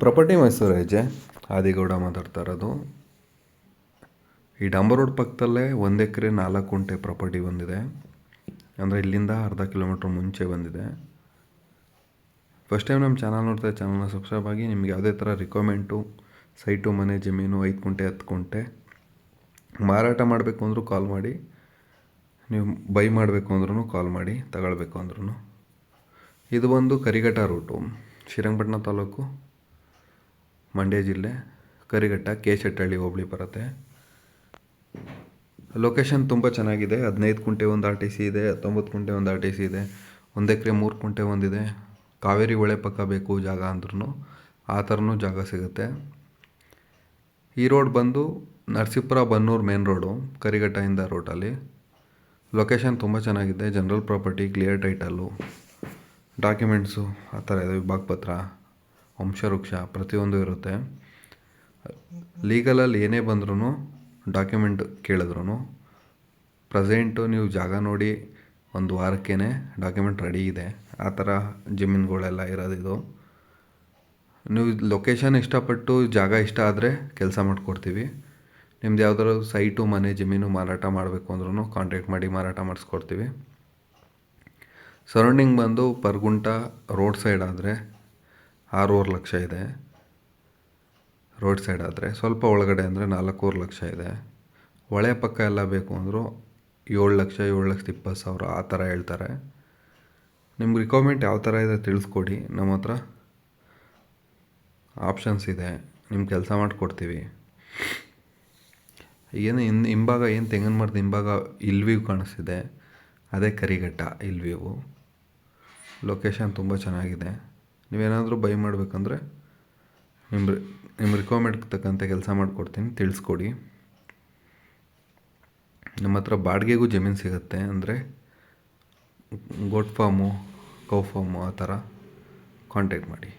Property Mysuru ಹೆಜ್ಜೆ ಆದಿಗೌಡ ಮಾತಾಡ್ತಾ ಇರೋದು. ಈ ಡಾಂಬರ್ ರೋಡ್ ಪಕ್ಕದಲ್ಲೇ 1 ಎಕರೆ 4 ಗುಂಟೆ ಪ್ರಾಪರ್ಟಿ ಬಂದಿದೆ. ಅಂದರೆ ಇಲ್ಲಿಂದ ಅರ್ಧ ಕಿಲೋಮೀಟ್ರ್ ಮುಂಚೆ ಬಂದಿದೆ. ಫಸ್ಟ್ ಟೈಮ್ ನಮ್ಮ ಚಾನಲ್ ನೋಡ್ತಾ ಚಾನಲ್ನ ಸಬ್ಸ್ಕ್ರೈಬ್ ಆಗಿ. ನಿಮ್ಗೆ ಯಾವುದೇ ಥರ ರಿಕ್ವೈರ್ಮೆಂಟು, ಸೈಟು, ಮನೆ, ಜಮೀನು 5 ಗುಂಟೆ 10 ಗುಂಟೆ ಮಾರಾಟ ಮಾಡಬೇಕು ಅಂದರೂ ಕಾಲ್ ಮಾಡಿ, ನೀವು ಬೈ ಮಾಡಬೇಕು ಅಂದ್ರೂ ಕಾಲ್ ಮಾಡಿ, ತಗೊಳ್ಬೇಕು ಅಂದ್ರೂ. ಇದು ಬಂದು ಕರಿಘಟ್ಟ ರೂಟು, ಶ್ರೀರಂಗಪಟ್ಟಣ ತಾಲೂಕು, ಮಂಡ್ಯ ಜಿಲ್ಲೆ, ಕರಿಘಟ್ಟ, ಕೆಶೆಟ್ಟಹಳ್ಳಿ ಹೋಬಳಿ ಬರುತ್ತೆ. ಲೊಕೇಶನ್ ತುಂಬ ಚೆನ್ನಾಗಿದೆ. 15 ಗುಂಟೆ ಒಂದು RTC ಇದೆ, 19 ಗುಂಟೆ ಒಂದು RTC ಇದೆ, 1 ಎಕರೆ 3 ಗುಂಟೆ ಒಂದಿದೆ. ಕಾವೇರಿ ಹೊಳೆ ಪಕ್ಕ ಬೇಕು ಜಾಗ ಅಂದ್ರೂ ಆ ಥರನೂ ಜಾಗ ಸಿಗುತ್ತೆ. ಈ ರೋಡ್ ಬಂದು ನರಸೀಪುರ ಬನ್ನೂರು ಮೇನ್ ರೋಡು, ಕರಿಘಟ್ಟದಿಂದ ರೋಟಲ್ಲಿ. ಲೊಕೇಶನ್ ತುಂಬ ಚೆನ್ನಾಗಿದೆ. General property, clear title, documents ಆ ಥರ ಇದೆ. ವಿಭಾಗ ಪತ್ರ, ವಂಶವೃಕ್ಷ ಪ್ರತಿಯೊಂದು ಇರುತ್ತೆ. ಲೀಗಲಲ್ಲಿ ಏನೇ ಬಂದ್ರೂ, ಡಾಕ್ಯುಮೆಂಟ್ ಕೇಳಿದ್ರು ಪ್ರೆಸೆಂಟು ನೀವು ಜಾಗ ನೋಡಿ 1 ವಾರಕ್ಕೇ ಡಾಕ್ಯುಮೆಂಟ್ ರೆಡಿ ಇದೆ. ಆ ಥರ ಜಮೀನುಗಳೆಲ್ಲ ಇರೋದಿದು. ನೀವು ಲೊಕೇಶನ್ ಇಷ್ಟಪಟ್ಟು ಜಾಗ ಇಷ್ಟ ಆದರೆ ಕೆಲಸ ಮಾಡಿಕೊಡ್ತೀವಿ. ನಿಮ್ದು ಯಾವ್ದಾದ್ರು ಸೈಟು, ಮನೆ, ಜಮೀನು ಮಾರಾಟ ಮಾಡಬೇಕು ಅಂದ್ರೂ ಕಾಂಟ್ಯಾಕ್ಟ್ ಮಾಡಿ ಮಾರಾಟ ಮಾಡಿಸ್ಕೊಡ್ತೀವಿ. ಸರೌಂಡಿಂಗ್ ಬಂದು ಪರ್ ಗುಂಟ ರೋಡ್ ಸೈಡ್ ಆದರೆ 6.5 ಲಕ್ಷ ಇದೆ. ರೋಡ್ ಸೈಡ್ ಆದರೆ ಸ್ವಲ್ಪ ಒಳಗಡೆ ಅಂದರೆ 4.25 ಲಕ್ಷ ಇದೆ. ಹೊಳೆ ಪಕ್ಕ ಎಲ್ಲ ಬೇಕು ಅಂದರೂ 7 ಲಕ್ಷ, 7,20,000 ಆ ಥರ ಹೇಳ್ತಾರೆ. ನಿಮ್ಗೆ ರಿಕ್ವೈರ್ಮೆಂಟ್ ಯಾವ ಥರ ಇದೆ ತಿಳಿಸ್ಕೊಡಿ. ನಮ್ಮ ಹತ್ರ ಆಪ್ಷನ್ಸ್ ಇದೆ, ನಿಮ್ಮ ಕೆಲಸ ಮಾಡಿಕೊಡ್ತೀವಿ. ಏನು ಹಿಂಭಾಗ ಏನು ತೆಂಗಿನ ಮರದ ಹಿಂಭಾಗ ಹಿಲ್ ವ್ಯೂ ಕಾಣಿಸ್ತಿದೆ, ಅದೇ ಕರಿಘಟ್ಟ ಹಿಲ್ ವ್ಯೂ. ಲೊಕೇಶನ್ ತುಂಬ ಚೆನ್ನಾಗಿದೆ. ನೀವೇನಾದರೂ ಬೈ ಮಾಡಬೇಕಂದ್ರೆ ನಿಮ್ಮ ರಿಕ್ವೈರ್ಮೆಂಟ್ಗೆ ತಕ್ಕಂತೆ ಕೆಲಸ ಮಾಡಿಕೊಡ್ತೀನಿ, ತಿಳಿಸ್ಕೊಡಿ. ನಮ್ಮ ಹತ್ರ ಬಾಡಿಗೆಗೂ ಜಮೀನು ಸಿಗುತ್ತೆ. ಅಂದರೆ ಗೋಟ್ ಫಾರ್ಮು, ಕೌ ಫಾರ್ಮು ಆ ಥರ ಕಾಂಟ್ಯಾಕ್ಟ್ ಮಾಡಿ.